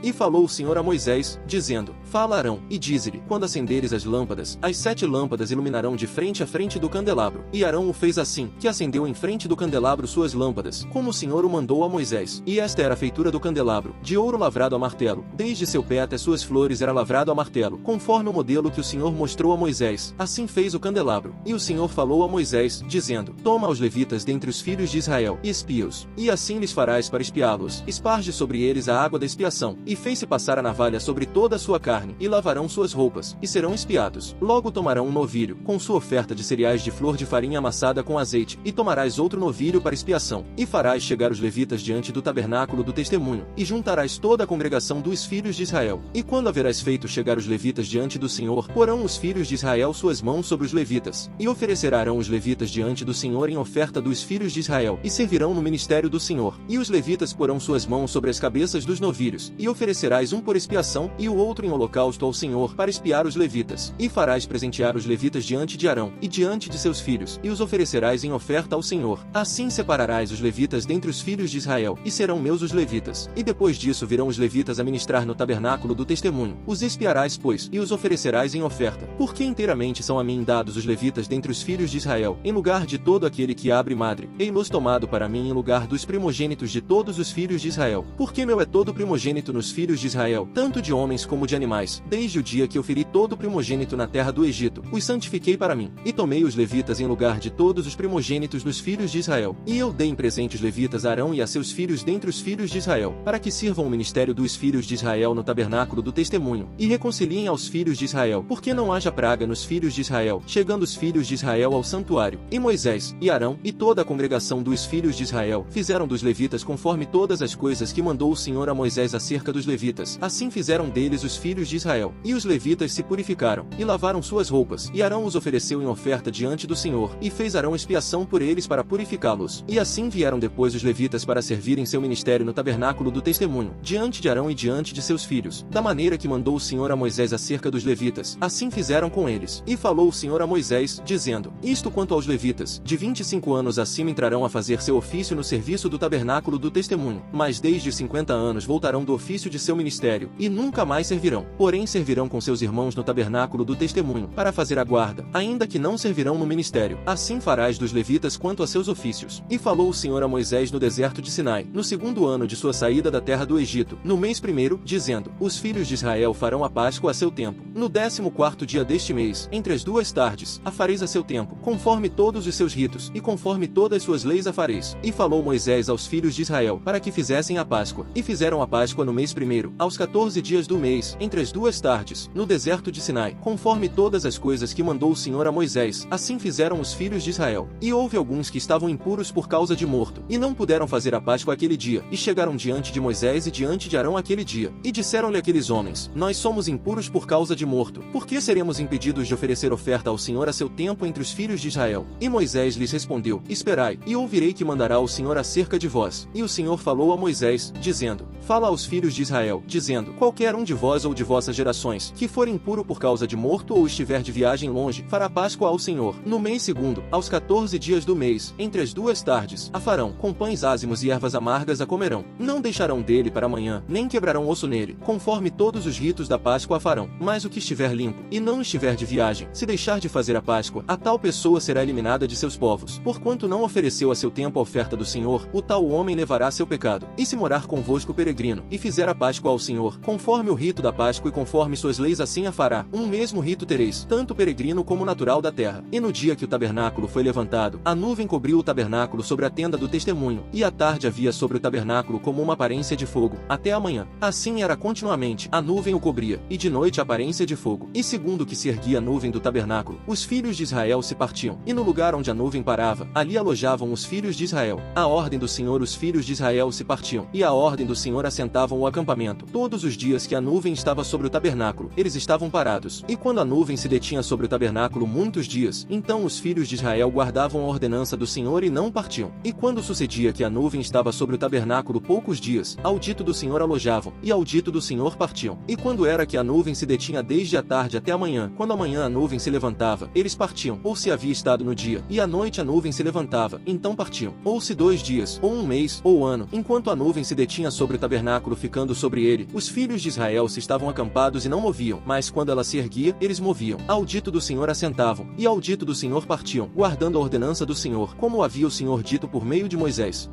E falou o Senhor a Moisés, dizendo: Fala a Arão, e dize-lhe: Quando acenderes as lâmpadas, as 7 lâmpadas iluminarão de frente a frente do candelabro. E Arão o fez assim, que acendeu em frente do candelabro suas lâmpadas, como o Senhor o mandou a Moisés. E esta era a feitura do candelabro, de ouro lavrado a martelo, desde seu pé até suas flores era lavrado a martelo, conforme o modelo que o Senhor mostrou a Moisés. Assim fez o candelabro. E o Senhor falou a Moisés, dizendo: Toma os levitas dentre os filhos de Israel, e espia-os, e assim lhes farás para espiá-los. Esparge sobre eles a água da expiação, e fez-se passar a navalha sobre toda a sua carne, e lavarão suas roupas, e serão espiados. Logo tomarão um novilho, com sua oferta de cereais de flor de farinha amassada com azeite, e tomarás outro novilho para expiação, e farás chegar os levitas diante do tabernáculo do testemunho, e juntarás toda a congregação dos filhos de Israel. E quando haverás feito chegar os levitas diante do Senhor, porão os filhos de Israel suas mãos sobre os levitas, e oferecerão os levitas diante do Senhor em oferta dos filhos de Israel, e servirão no ministério do Senhor. E os levitas porão suas mãos sobre as cabeças dos novilhos, e oferecerás um por expiação, e o outro em holocausto ao Senhor para expiar os levitas. E farás presentear os levitas diante de Arão, e diante de seus filhos, e os oferecerás em oferta ao Senhor. Assim separarás os levitas dentre os filhos de Israel, e serão meus os levitas. E depois disso virão os levitas a ministrar no tabernáculo do testemunho. Os espiarás, pois, e os oferecerás em oferta. Porque inteiramente são a mim dados os levitas dentre os filhos de Israel, em lugar de todo aquele que abre madre. Ei-los tomado para mim em lugar dos primogênitos de todos os filhos de Israel. Porque meu é todo primogênito nos filhos de Israel, tanto de homens como de animais, desde o dia que eu feri todo primogênito na terra do Egito, os santifiquei para mim. E tomei os levitas em lugar de todos os primogênitos dos filhos de Israel. E eu dei em presente os levitas a Arão e a seus filhos dentre os filhos de Israel, para que sirvam o ministério dos filhos de Israel no tabernáculo do testemunho, e reconciliem aos filhos de Israel, porque não haja praga nos filhos de Israel, chegando os filhos de Israel ao santuário. E Moisés, e Arão, e toda a congregação dos filhos de Israel, fizeram dos levitas conforme todas as coisas que mandou o Senhor a Moisés acerca dos levitas. Assim fizeram deles os filhos de Israel. E os levitas se purificaram, e lavaram suas roupas, e Arão os ofereceu em oferta diante do Senhor, e fez Arão expiação por eles para purificá-los. E assim vieram depois os levitas para servirem seu ministério no tabernáculo do testemunho, diante de Arão e diante de seus filhos, da maneira que mandou o Senhor a Moisés acerca dos levitas. Assim fizeram com eles. E falou o Senhor a Moisés, dizendo: Isto quanto aos levitas, de 25 anos acima entrarão a fazer seu ofício no serviço do tabernáculo do testemunho, mas desde 50 anos voltarão do ofício de seu ministério, e nunca mais servirão. Porém servirão com seus irmãos no tabernáculo do testemunho, para fazer a guarda, ainda que não servirão no ministério. Assim farás dos levitas quanto a seus ofícios. E falou o Senhor a Moisés no deserto de Sinai, no segundo ano de sua saída da terra do Egito, no mês primeiro, dizendo: Os filhos de Israel farão a Páscoa a seu tempo. No 14º dia deste mês, entre as 2 tardes, a fareis a seu tempo, conforme todos os seus ritos, e conforme todas as suas leis a fareis. E falou Moisés aos filhos de Israel, para que fizessem a Páscoa. E fizeram a Páscoa no mês primeiro, aos 14 dias do mês, entre as 2 tardes, no deserto de Sinai, conforme todas as coisas que mandou o Senhor a Moisés. Assim fizeram os filhos de Israel. E houve alguns que estavam impuros por causa de morto, e não puderam fazer a Páscoa aquele dia, e chegaram diante de Moisés e diante de Arão aquele dia. E disseram-lhe aqueles homens: Nós somos impuros por causa de morto. Por que seremos impedidos de oferecer oferta ao Senhor a seu tempo entre os filhos de Israel? E Moisés lhes respondeu: Esperai, e ouvirei que mandará o Senhor acerca de vós. E o Senhor falou a Moisés, dizendo: Fala aos filhos de Israel, dizendo: Qualquer um de vós ou de vossas gerações, que for impuro por causa de morto ou estiver de viagem longe, fará Páscoa ao Senhor. No mês segundo, aos 14 dias do mês, entre as 2 tardes, a farão, com pães ázimos e ervas amargas a comerão. Não deixarão dele para amanhã, nem quebrarão osso nele, conforme todos os ritos da Páscoa a farão. Mas o que estiver limpo, e não estiver de viagem, se deixar de fazer a Páscoa, a tal pessoa será eliminada de seus povos. Porquanto não ofereceu a seu tempo a oferta do Senhor, o tal homem levará seu pecado. E se morar convosco peregrino, e fizer a Páscoa ao Senhor, conforme o rito da Páscoa e conforme suas leis assim a fará, um mesmo rito tereis, tanto peregrino como natural da terra. E no dia que o tabernáculo foi levantado, a nuvem cobriu o tabernáculo sobre a tenda do testemunho, e à tarde havia sobre o tabernáculo como uma aparência de fogo, até a manhã. Assim era continuamente, a nuvem o cobria, e de noite a aparência de fogo. E segundo que se erguia a nuvem do tabernáculo, os filhos de Israel se partiam, e no lugar onde a nuvem parava, ali alojavam os filhos de Israel. À ordem do Senhor os filhos de Israel se partiam, e à ordem do Senhor assentavam o acampamento. Todos os dias que a nuvem estava sobre o tabernáculo, eles estavam parados. E quando a nuvem se detinha sobre o tabernáculo muitos dias, então os filhos de Israel guardavam a ordenança do Senhor e não partiam. E quando sucedia que a nuvem estava sobre o tabernáculo poucos dias, ao dito do Senhor alojavam, e ao dito do Senhor partiam. E quando era que a nuvem se detinha desde a tarde até a manhã, quando amanhã a nuvem se levantava, eles partiam. Ou se havia estado no dia, e à noite a nuvem se levantava, então partiam. Ou se 2 dias, ou 1 mês, ou ano, enquanto a nuvem se detinha sobre o tabernáculo ficando pairando sobre ele, os filhos de Israel se estavam acampados e não moviam, mas quando ela se erguia, eles moviam. Ao dito do Senhor assentavam, e ao dito do Senhor partiam, guardando a ordenança do Senhor, como havia o Senhor dito por meio de Moisés.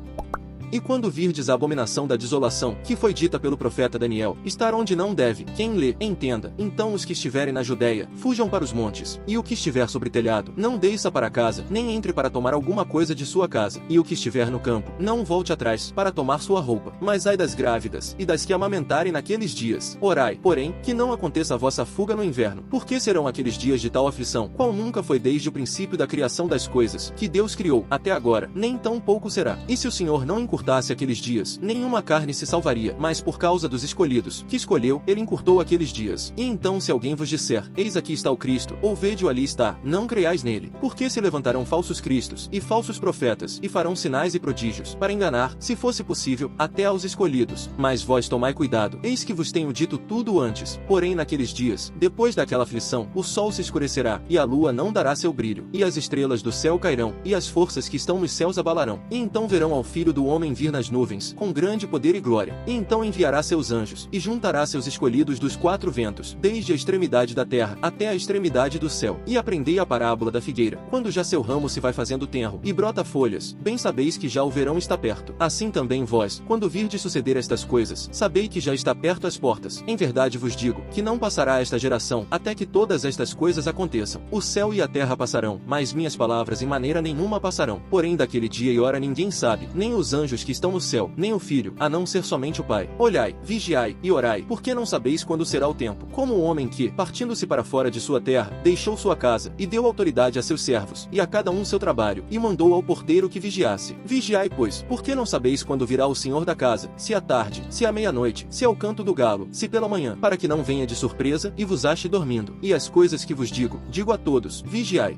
E quando virdes a abominação da desolação, que foi dita pelo profeta Daniel, estar onde não deve, quem lê, entenda. Então os que estiverem na Judeia, fujam para os montes, e o que estiver sobre telhado, não desça para casa, nem entre para tomar alguma coisa de sua casa, e o que estiver no campo, não volte atrás, para tomar sua roupa. Mas ai das grávidas, e das que amamentarem naqueles dias. Orai, porém, que não aconteça a vossa fuga no inverno, porque serão aqueles dias de tal aflição, qual nunca foi desde o princípio da criação das coisas, que Deus criou, até agora, nem tão pouco será. E se o Senhor não encurtasse aqueles dias, nenhuma carne se salvaria, mas por causa dos escolhidos, que escolheu, ele encurtou aqueles dias. E então se alguém vos disser, eis aqui está o Cristo, ou vede-o ali está, não creiais nele, porque se levantarão falsos cristos, e falsos profetas, e farão sinais e prodígios, para enganar, se fosse possível, até aos escolhidos. Mas vós tomai cuidado, eis que vos tenho dito tudo antes. Porém naqueles dias, depois daquela aflição, o sol se escurecerá, e a lua não dará seu brilho, e as estrelas do céu cairão, e as forças que estão nos céus abalarão. E então verão ao Filho do Homem vir nas nuvens, com grande poder e glória. E então enviará seus anjos, e juntará seus escolhidos dos quatro ventos, desde a extremidade da terra, até a extremidade do céu. E aprendei a parábola da figueira. Quando já seu ramo se vai fazendo tenro, e brota folhas, bem sabeis que já o verão está perto. Assim também vós, quando virdes suceder estas coisas, sabei que já está perto as portas. Em verdade vos digo, que não passará esta geração, até que todas estas coisas aconteçam. O céu e a terra passarão, mas minhas palavras em maneira nenhuma passarão. Porém daquele dia e hora ninguém sabe, nem os anjos que estão no céu, nem o Filho, a não ser somente o Pai. Olhai, vigiai, e orai, porque não sabeis quando será o tempo. Como o homem que, partindo-se para fora de sua terra, deixou sua casa, e deu autoridade a seus servos, e a cada um seu trabalho, e mandou ao porteiro que vigiasse. Vigiai, pois, porque não sabeis quando virá o Senhor da casa, se à tarde, se à meia-noite, se ao canto do galo, se pela manhã, para que não venha de surpresa, e vos ache dormindo. E as coisas que vos digo a todos, vigiai.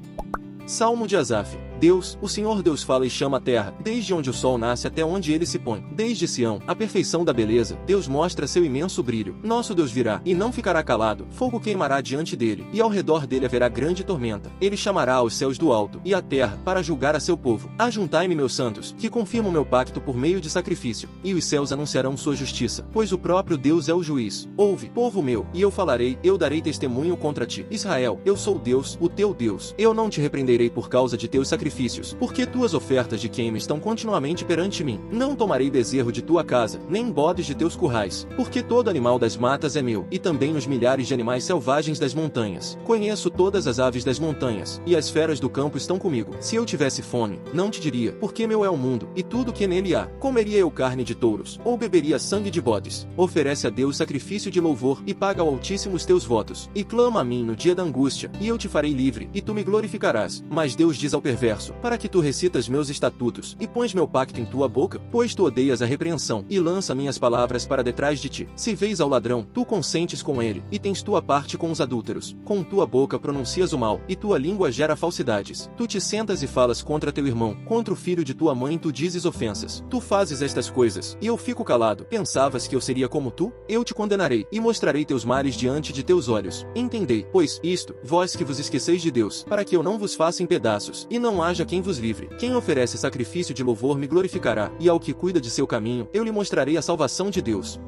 Salmo de Asaf. Deus, o Senhor Deus fala e chama a terra, desde onde o sol nasce até onde ele se põe. Desde Sião, a perfeição da beleza, Deus mostra seu imenso brilho. Nosso Deus virá, e não ficará calado, fogo queimará diante dele, e ao redor dele haverá grande tormenta. Ele chamará aos céus do alto, e a terra, para julgar a seu povo. Ajuntai-me, meus santos, que confirmam meu pacto por meio de sacrifício, e os céus anunciarão sua justiça, pois o próprio Deus é o juiz. Ouve, povo meu, e eu falarei, eu darei testemunho contra ti. Israel, eu sou Deus, o teu Deus. Eu não te repreenderei por causa de teus sacrifícios, porque tuas ofertas de queima estão continuamente perante mim. Não tomarei bezerro de tua casa, nem bodes de teus currais, porque todo animal das matas é meu, e também os milhares de animais selvagens das montanhas. Conheço todas as aves das montanhas, e as feras do campo estão comigo. Se eu tivesse fome, não te diria, porque meu é o mundo, e tudo que nele há. Comeria eu carne de touros, ou beberia sangue de bodes. Oferece a Deus sacrifício de louvor, e paga ao Altíssimo os teus votos. E clama a mim no dia da angústia, e eu te farei livre, e tu me glorificarás. Mas Deus diz ao perverso, para que tu recitas meus estatutos, e pões meu pacto em tua boca, pois tu odeias a repreensão, e lança minhas palavras para detrás de ti. Se vês ao ladrão, tu consentes com ele, e tens tua parte com os adúlteros. Com tua boca pronuncias o mal, e tua língua gera falsidades. Tu te sentas e falas contra teu irmão, contra o filho de tua mãe tu dizes ofensas. Tu fazes estas coisas, e eu fico calado. Pensavas que eu seria como tu? Eu te condenarei, e mostrarei teus males diante de teus olhos. Entendei, pois, isto, vós que vos esqueceis de Deus, para que eu não vos faça em pedaços, e não haja quem vos livre. Quem oferece sacrifício de louvor me glorificará, e ao que cuida de seu caminho, eu lhe mostrarei a salvação de Deus.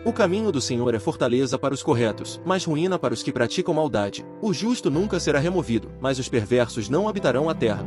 O caminho do Senhor é fortaleza para os corretos, mas ruína para os que praticam maldade. O justo nunca será removido, mas os perversos não habitarão a terra.